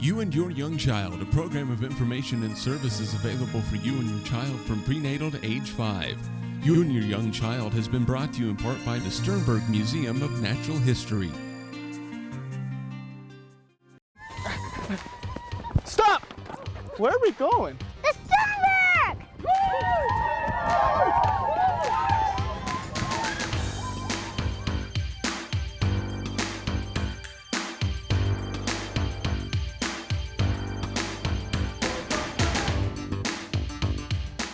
You and Your Young Child, a program of information and services available for you and your child from prenatal to age 5. You and Your Young Child has been brought to you in part by the Sternberg Museum of Natural History. Stop! Where are we going? The Sternberg!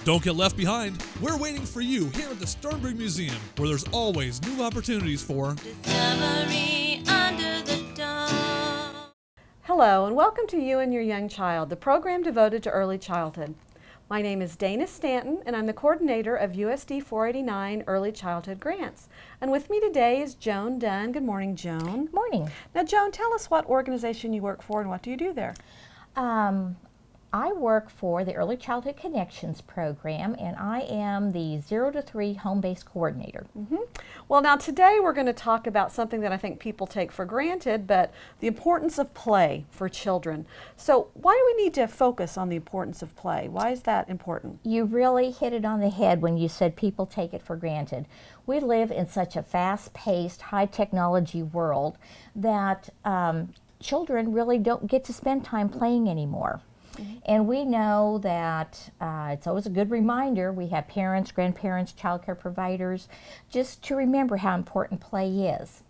Don't get left behind. We're waiting for you here at the Sternberg Museum, where there's always new opportunities for discovery under the dawn. Hello, and welcome to You and Your Young Child, the program devoted to early childhood. My name is Dana Stanton, and I'm the coordinator of USD 489 Early Childhood Grants. And with me today is Joan Dunn. Good morning, Joan. Good morning. Now, Joan, tell us what organization you work for and what do you do there? I work for the Early Childhood Connections program, and I am the 0 to 3 home-based coordinator. Well, now today we're going to talk about something that I think people take for granted, but the importance of play for children. So why do we need to focus on the importance of play? Why is that important? You really hit it on the head when you said people take it for granted. We live in such a fast-paced, high-technology world that children really don't get to spend time playing anymore. And we know that it's always a good reminder, we have parents, grandparents, child care providers, just to remember how important play is.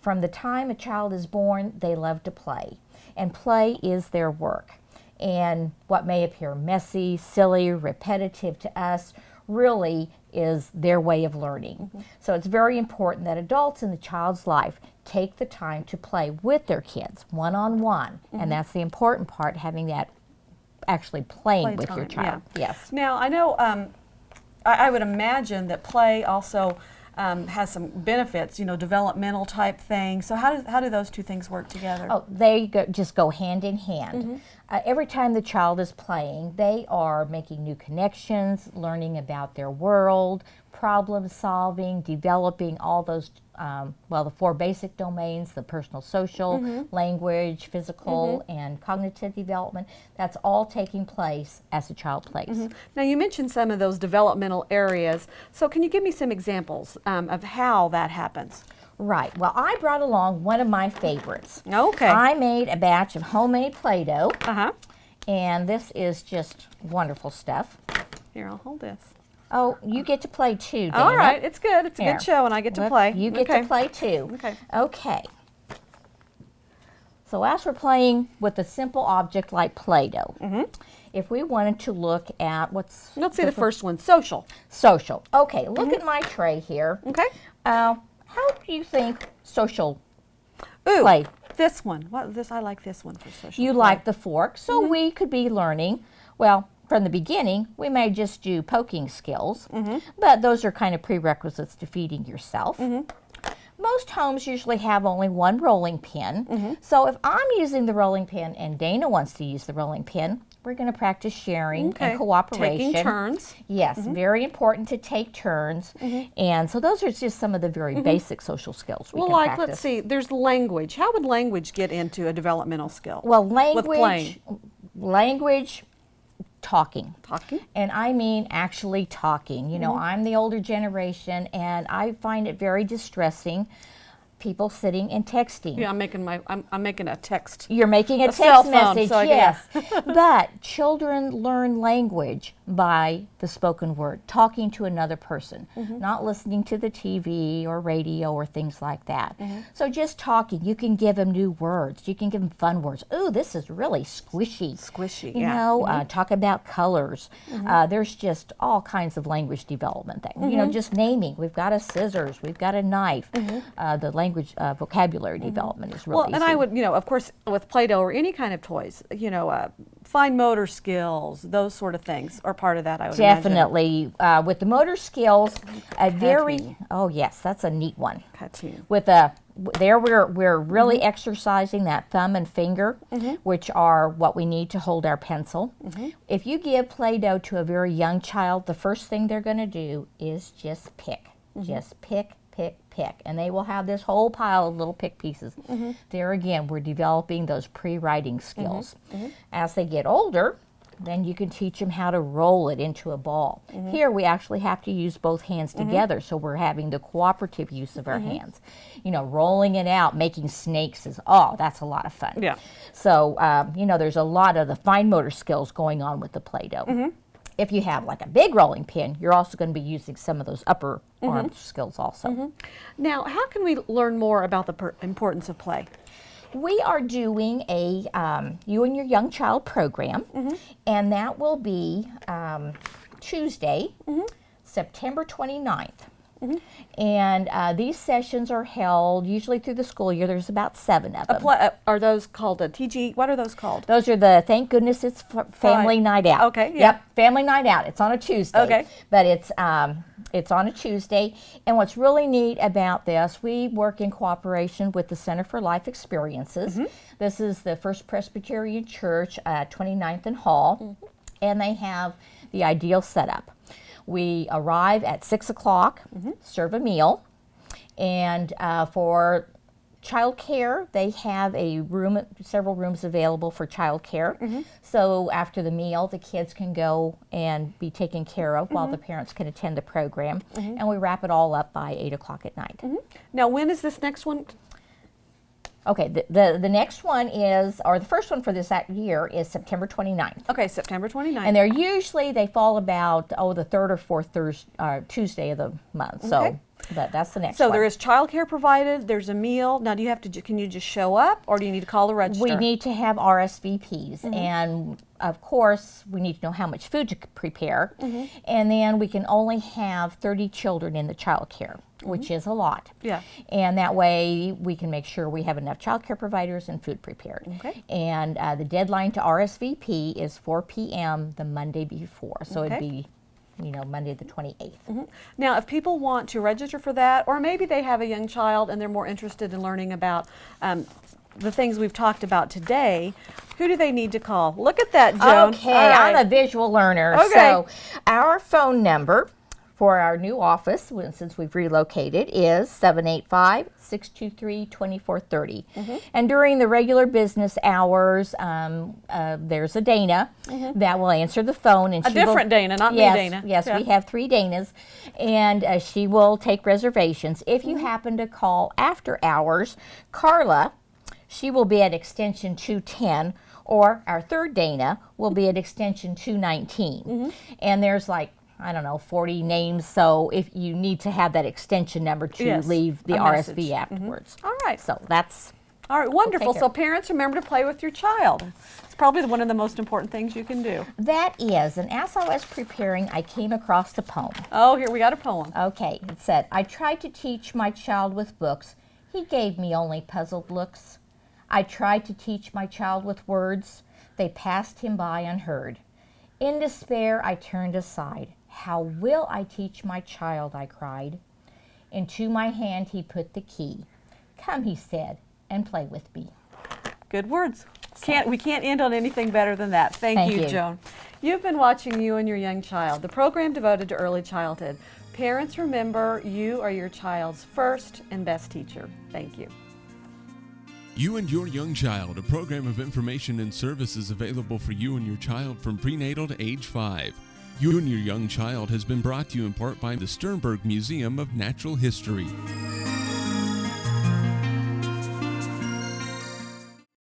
From the time a child is born, they love to play, and play is their work. And what may appear messy, silly, repetitive to us really is their way of learning. So it's very important that adults in the child's life take the time to play with their kids, one-on-one, and that's the important part, having that actually playing with your child. Yeah. Yes. Now, I know, I would imagine that play also has some benefits, you know, developmental type things. So how do those two things work together? Oh, they just go hand in hand. Every time the child is playing, they are making new connections, learning about their world, problem solving, developing all those, the 4 basic domains, the personal, social, language, physical, and cognitive development. That's all taking place as a child plays. Now, you mentioned some of those developmental areas. So can you give me some examples of how that happens? Right. Well, I brought along one of my favorites. Okay. I made a batch of homemade Play-Doh. Uh-huh. And this is just wonderful stuff. Here, I'll hold this. Oh, you get to play too, Dana. All right, it's good. It's a Here. good show, and I get to play. You get to play too. Okay. Okay. So as we're playing with a simple object like Play-Doh, if we wanted to look at let's see the first one, social. Social. Okay, look at my tray here. Okay. How do you think social Ooh, play? this one. I like this one for social. You play. like the fork, so we could be learning, well, from the beginning, we may just do poking skills, but those are kind of prerequisites to feeding yourself. Most homes usually have only one rolling pin, so if I'm using the rolling pin and Dana wants to use the rolling pin, we're going to practice sharing and cooperation. Taking turns. Yes, very important to take turns, and so those are just some of the very basic social skills we can practice. Let's see, there's language. How would language get into a developmental skill? Well, With playing. language, talking. Talking? And I mean actually talking. You know, I'm the older generation, and I find it very distressing, people sitting and texting. Yeah, I'm making a text. You're making a text cell phone, message, so yes. But children learn language by the spoken word, talking to another person, not listening to the TV or radio or things like that. So just talking, you can give them new words, you can give them fun words. Ooh, this is really squishy. Squishy, You know, talk about colors. There's just all kinds of language development things. You know, just naming. We've got a scissors, we've got a knife. The language vocabulary development is really easy. And I would, of course, with Play-Doh or any kind of toys, fine motor skills, those sort of things are part of that, I would imagine. Definitely. With the motor skills, oh yes, that's a neat one. Cartoon. There we're really exercising that thumb and finger, which are what we need to hold our pencil. If you give Play-Doh to a very young child, the first thing they're going to do is just pick. Just pick, pick, pick. And they will have this whole pile of little pick pieces. There again, we're developing those pre-writing skills. As they get older, then you can teach them how to roll it into a ball. Here we actually have to use both hands together, so we're having the cooperative use of our hands. You know, rolling it out, making snakes is, that's a lot of fun. Yeah. So, you know, there's a lot of the fine motor skills going on with the Play-Doh. If you have like a big rolling pin, you're also going to be using some of those upper arm skills also. Now, how can we learn more about the importance of play? We are doing a You and Your Young Child program, and that will be Tuesday, September 29th. And these sessions are held usually through the school year. There's about 7 of them. Are those called a TG? What are those called? Those are the Thank Goodness It's Family Night Out. Okay, yeah. Yep, Family Night Out. It's on a Tuesday. Okay. But it's on a Tuesday. And what's really neat about this, we work in cooperation with the Center for Life Experiences. This is the First Presbyterian Church, 29th and Hall. And they have the ideal setup. We arrive at 6 o'clock, serve a meal, and for child care, they have several rooms available for child care. So after the meal, the kids can go and be taken care of while the parents can attend the program, and we wrap it all up by 8 o'clock at night. Now, when is this next one? Okay, the next one is, or the first one for this year is September 29th. Okay, September 29th. And they fall about, the third or fourth Tuesday of the month. So that's the next one. So there is childcare provided, there's a meal. Now, can you just show up, or do you need to call the register? We need to have RSVPs, and of course, we need to know how much food to prepare. And then we can only have 30 children in the childcare, which is a lot. Yeah. And that way we can make sure we have enough childcare providers and food prepared. Okay. And the deadline to RSVP is 4 p.m. the Monday before. So it'd be, Monday the 28th. Now, if people want to register for that, or maybe they have a young child and they're more interested in learning about the things we've talked about today, who do they need to call? Look at that, Joan. Okay, right. I'm a visual learner. Okay. So our phone number for our new office, since we've relocated, is 785-623-2430. And during the regular business hours, there's a Dana that will answer the phone. And different Dana, not me Dana. Yes, we have 3 Danas, and she will take reservations. If you happen to call after hours, Carla, she will be at extension 210, or our 3rd Dana will be at extension 219. And there's 40 names, so if you need to have that extension number to leave the RSV afterwards. All right. So that's... All right, wonderful. We'll So parents, remember to play with your child. It's probably one of the most important things you can do. That is, and as I was preparing, I came across the poem. Oh, here we got a poem. Okay, it said, I tried to teach my child with books. He gave me only puzzled looks. I tried to teach my child with words. They passed him by unheard. In despair, I turned aside. How will I teach my child, I cried. Into my hand he put the key. Come, he said, and play with me. Good words. We can't end on anything better than that. Thank you, Joan. You've been watching You and Your Young Child, the program devoted to early childhood. Parents, remember, you are your child's first and best teacher. Thank you. You and Your Young Child, a program of information and services available for you and your child from prenatal to age 5. You and Your Young Child has been brought to you in part by the Sternberg Museum of Natural History.